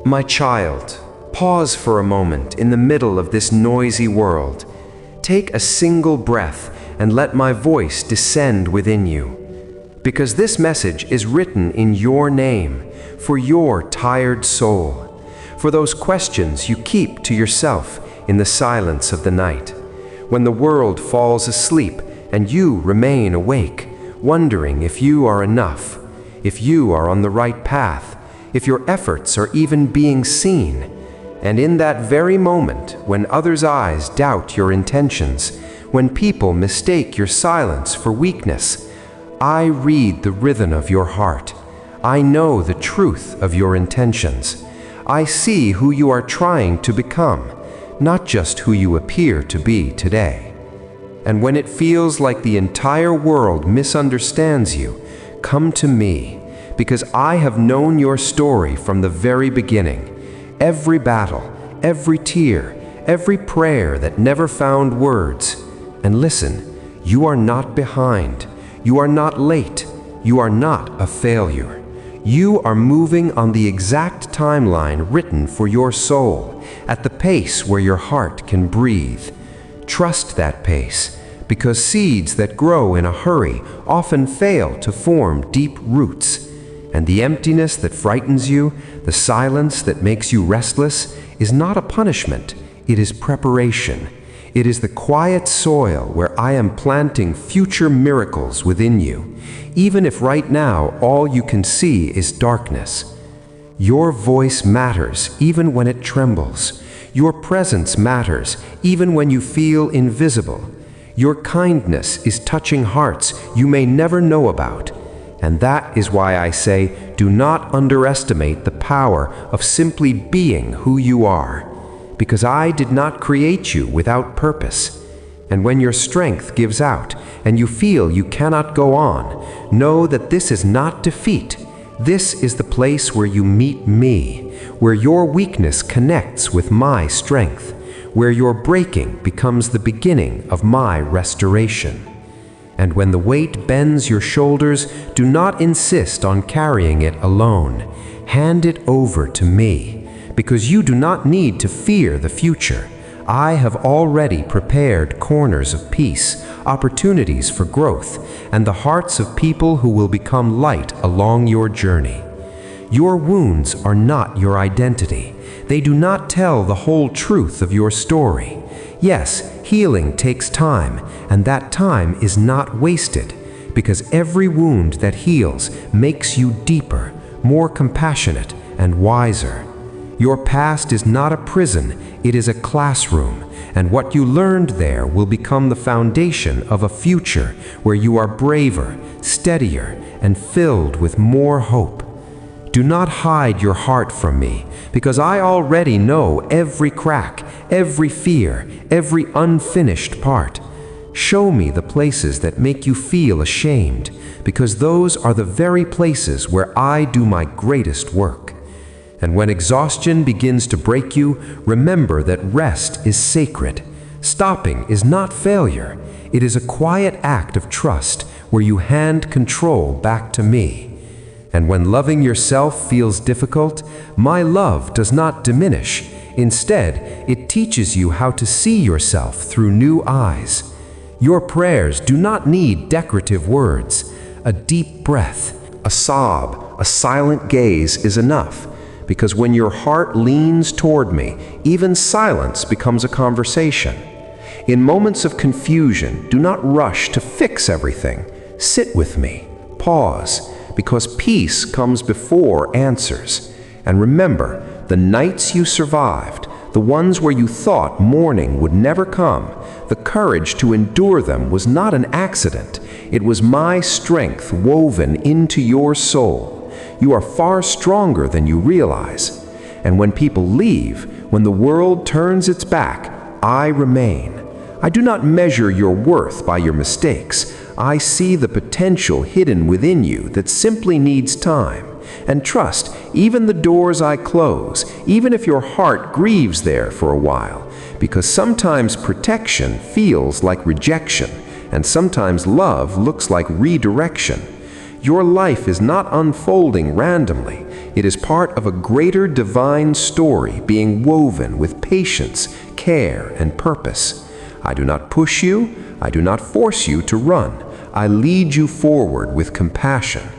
My child, pause for a moment in the middle of this noisy world. Take a single breath and let my voice descend within you. Because this message is written in your name, for your tired soul, for those questions you keep to yourself in the silence of the night. When the world falls asleep and you remain awake, wondering if you are enough, if you are on the right path, if your efforts are even being seen. And in that very moment, when others' eyes doubt your intentions, when people mistake your silence for weakness, I read the rhythm of your heart. I know the truth of your intentions. I see who you are trying to become, not just who you appear to be today. And when it feels like the entire world misunderstands you, come to me, because I have known your story from the very beginning. Every battle, every tear, every prayer that never found words. And listen, you are not behind. You are not late. You are not a failure. You are moving on the exact timeline written for your soul, at the pace where your heart can breathe. Trust that pace, because seeds that grow in a hurry often fail to form deep roots. And the emptiness that frightens you, the silence that makes you restless, is not a punishment, it is preparation. It is the quiet soil where I am planting future miracles within you, even if right now all you can see is darkness. Your voice matters even when it trembles. Your presence matters even when you feel invisible. Your kindness is touching hearts you may never know about. And that is why I say, do not underestimate the power of simply being who you are. Because I did not create you without purpose. And when your strength gives out and you feel you cannot go on, know that this is not defeat. This is the place where you meet me, where your weakness connects with my strength, where your breaking becomes the beginning of my restoration. And when the weight bends your shoulders, do not insist on carrying it alone. Hand it over to me. Because you do not need to fear the future. I have already prepared corners of peace, opportunities for growth, and the hearts of people who will become light along your journey. Your wounds are not your identity. They do not tell the whole truth of your story. Yes, healing takes time, and that time is not wasted, because every wound that heals makes you deeper, more compassionate, and wiser. Your past is not a prison, it is a classroom, and what you learned there will become the foundation of a future where you are braver, steadier, and filled with more hope. Do not hide your heart from me, because I already know every crack, every fear, every unfinished part. Show me the places that make you feel ashamed, because those are the very places where I do my greatest work. And when exhaustion begins to break you, remember that rest is sacred. Stopping is not failure. It is a quiet act of trust where you hand control back to me. And when loving yourself feels difficult, my love does not diminish. Instead, it teaches you how to see yourself through new eyes. Your prayers do not need decorative words. A deep breath, a sob, a silent gaze is enough. Because when your heart leans toward me, even silence becomes a conversation. In moments of confusion, do not rush to fix everything. Sit with me. Pause, because peace comes before answers. And remember, the nights you survived, the ones where you thought morning would never come, the courage to endure them was not an accident. It was my strength woven into your soul. You are far stronger than you realize. And when people leave, when the world turns its back, I remain. I do not measure your worth by your mistakes. I see the potential hidden within you that simply needs time. And trust, even the doors I close, even if your heart grieves there for a while, because sometimes protection feels like rejection, and sometimes love looks like redirection. Your life is not unfolding randomly. It is part of a greater divine story being woven with patience, care, and purpose. I do not push you, I do not force you to run. I lead you forward with compassion.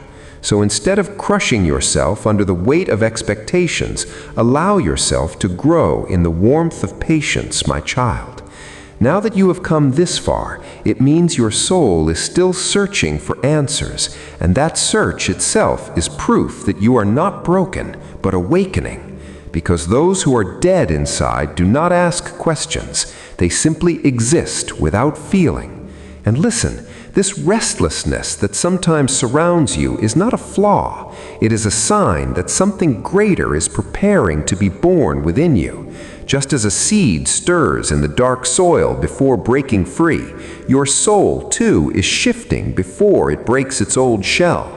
So instead of crushing yourself under the weight of expectations, allow yourself to grow in the warmth of patience, my child. Now that you have come this far, it means your soul is still searching for answers, and that search itself is proof that you are not broken, but awakening. Because those who are dead inside do not ask questions, they simply exist without feeling. And listen, this restlessness that sometimes surrounds you is not a flaw. It is a sign that something greater is preparing to be born within you. Just as a seed stirs in the dark soil before breaking free, your soul, too, is shifting before it breaks its old shell.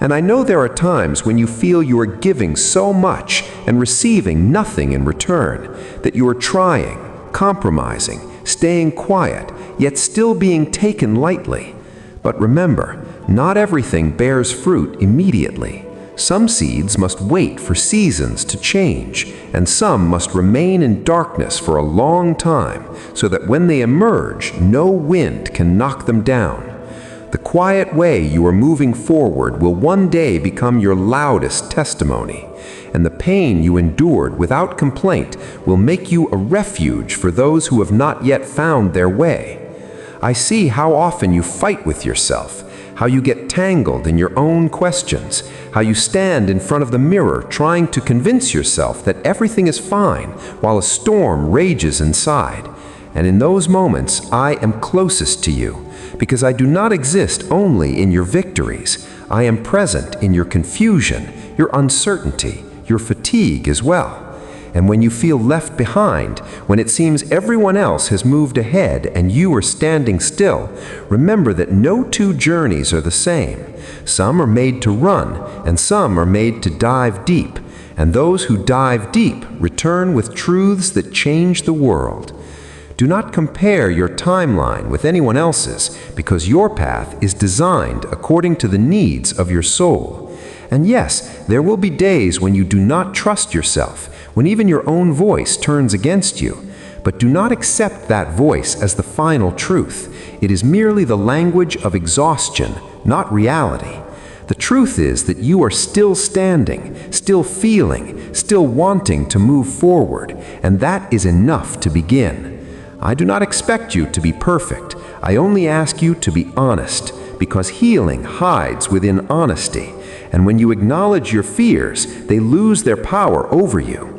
And I know there are times when you feel you are giving so much and receiving nothing in return, that you are trying, compromising, staying quiet, yet still being taken lightly. But remember, not everything bears fruit immediately. Some seeds must wait for seasons to change, and some must remain in darkness for a long time, so that when they emerge, no wind can knock them down. The quiet way you are moving forward will one day become your loudest testimony, and the pain you endured without complaint will make you a refuge for those who have not yet found their way. I see how often you fight with yourself, how you get tangled in your own questions, how you stand in front of the mirror trying to convince yourself that everything is fine while a storm rages inside. And in those moments, I am closest to you, because I do not exist only in your victories. I am present in your confusion, your uncertainty, your fatigue as well. And when you feel left behind, when it seems everyone else has moved ahead and you are standing still, remember that no two journeys are the same. Some are made to run, and some are made to dive deep. And those who dive deep return with truths that change the world. Do not compare your timeline with anyone else's, because your path is designed according to the needs of your soul. And yes, there will be days when you do not trust yourself, when even your own voice turns against you. But do not accept that voice as the final truth. It is merely the language of exhaustion, not reality. The truth is that you are still standing, still feeling, still wanting to move forward, and that is enough to begin. I do not expect you to be perfect. I only ask you to be honest, because healing hides within honesty. And when you acknowledge your fears, they lose their power over you.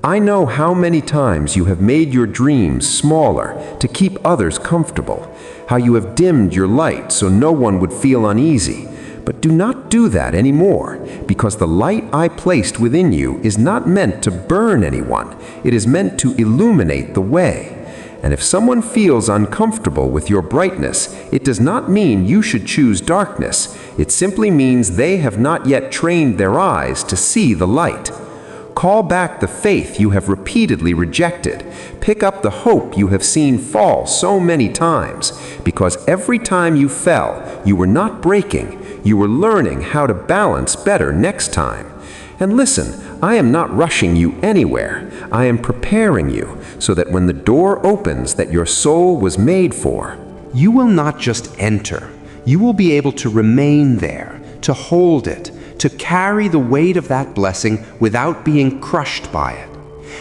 I know how many times you have made your dreams smaller to keep others comfortable, how you have dimmed your light so no one would feel uneasy. But do not do that anymore, because the light I placed within you is not meant to burn anyone. It is meant to illuminate the way. And if someone feels uncomfortable with your brightness, it does not mean you should choose darkness. It simply means they have not yet trained their eyes to see the light. Call back the faith you have repeatedly rejected. Pick up the hope you have seen fall so many times, because every time you fell, you were not breaking. You were learning how to balance better next time. And listen, I am not rushing you anywhere. I am preparing you so that when the door opens that your soul was made for, you will not just enter. You will be able to remain there, to hold it, to carry the weight of that blessing without being crushed by it.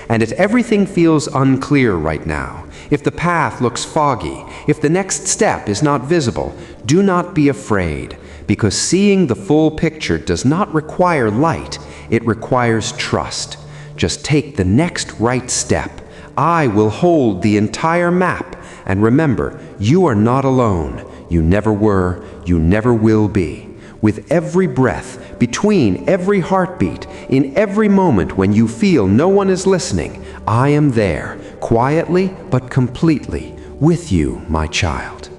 And if everything feels unclear right now, if the path looks foggy, if the next step is not visible, do not be afraid, because seeing the full picture does not require light, it requires trust. Just take the next right step. I will hold the entire map, and remember, you are not alone. You never were, you never will be. With every breath, between every heartbeat, in every moment when you feel no one is listening, I am there, quietly but completely, with you, my child.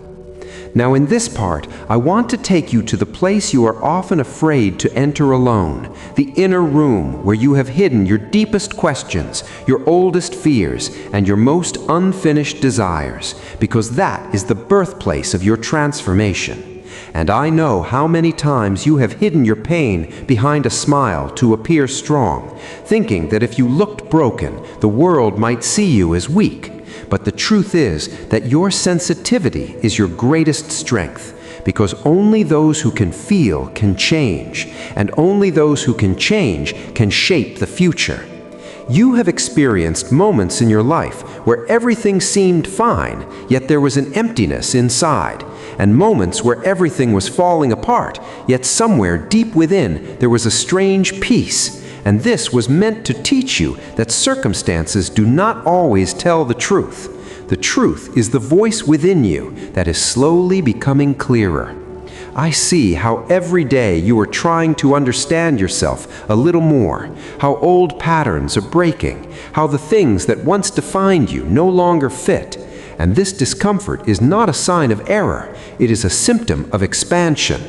Now in this part, I want to take you to the place you are often afraid to enter alone, the inner room where you have hidden your deepest questions, your oldest fears, and your most unfinished desires, because that is the birthplace of your transformation. And I know how many times you have hidden your pain behind a smile to appear strong, thinking that if you looked broken, the world might see you as weak. But the truth is that your sensitivity is your greatest strength, because only those who can feel can change, and only those who can change can shape the future. You have experienced moments in your life where everything seemed fine, yet there was an emptiness inside, and moments where everything was falling apart, yet somewhere deep within there was a strange peace. And this was meant to teach you that circumstances do not always tell the truth. The truth is the voice within you that is slowly becoming clearer. I see how every day you are trying to understand yourself a little more, how old patterns are breaking, how the things that once defined you no longer fit. And this discomfort is not a sign of error, it is a symptom of expansion.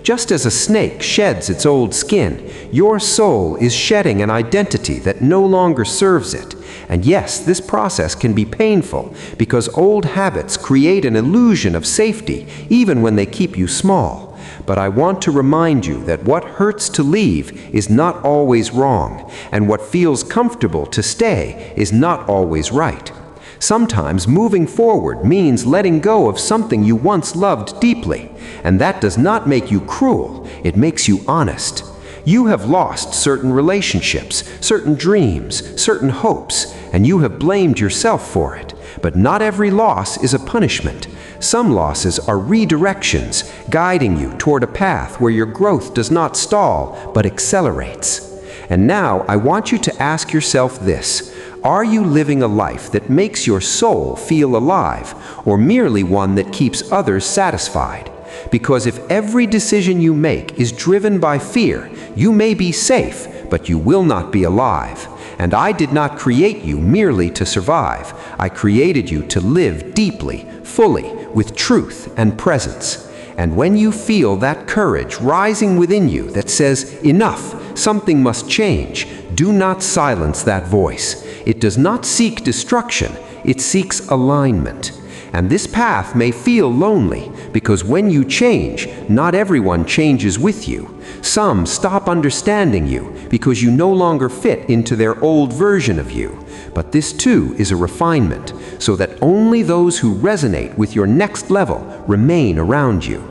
Just as a snake sheds its old skin, your soul is shedding an identity that no longer serves it. And yes, this process can be painful because old habits create an illusion of safety even when they keep you small. But I want to remind you that what hurts to leave is not always wrong, and what feels comfortable to stay is not always right. Sometimes moving forward means letting go of something you once loved deeply, and that does not make you cruel, it makes you honest. You have lost certain relationships, certain dreams, certain hopes, and you have blamed yourself for it. But not every loss is a punishment. Some losses are redirections, guiding you toward a path where your growth does not stall, but accelerates. And now I want you to ask yourself this: are you living a life that makes your soul feel alive, or merely one that keeps others satisfied? Because if every decision you make is driven by fear, you may be safe, but you will not be alive. And I did not create you merely to survive. I created you to live deeply, fully, with truth and presence. And when you feel that courage rising within you that says, "Enough, something must change," do not silence that voice. It does not seek destruction, it seeks alignment. And this path may feel lonely, because when you change, not everyone changes with you. Some stop understanding you because you no longer fit into their old version of you. But this too is a refinement, so that only those who resonate with your next level remain around you.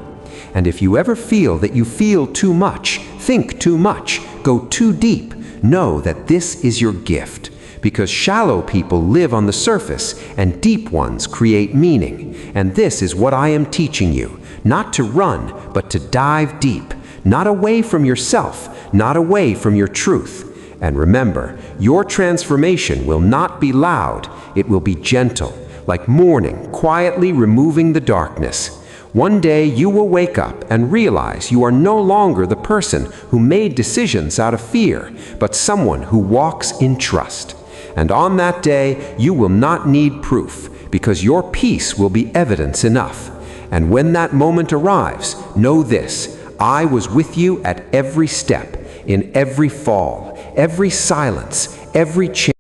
And if you ever feel that you feel too much, think too much, go too deep, know that this is your gift. Because shallow people live on the surface, and deep ones create meaning. And this is what I am teaching you: not to run, but to dive deep. Not away from yourself, not away from your truth. And remember, your transformation will not be loud, it will be gentle, like morning quietly removing the darkness. One day you will wake up and realize you are no longer the person who made decisions out of fear, but someone who walks in trust. And on that day, you will not need proof, because your peace will be evidence enough. And when that moment arrives, know this: I was with you at every step, in every fall, every silence, every change.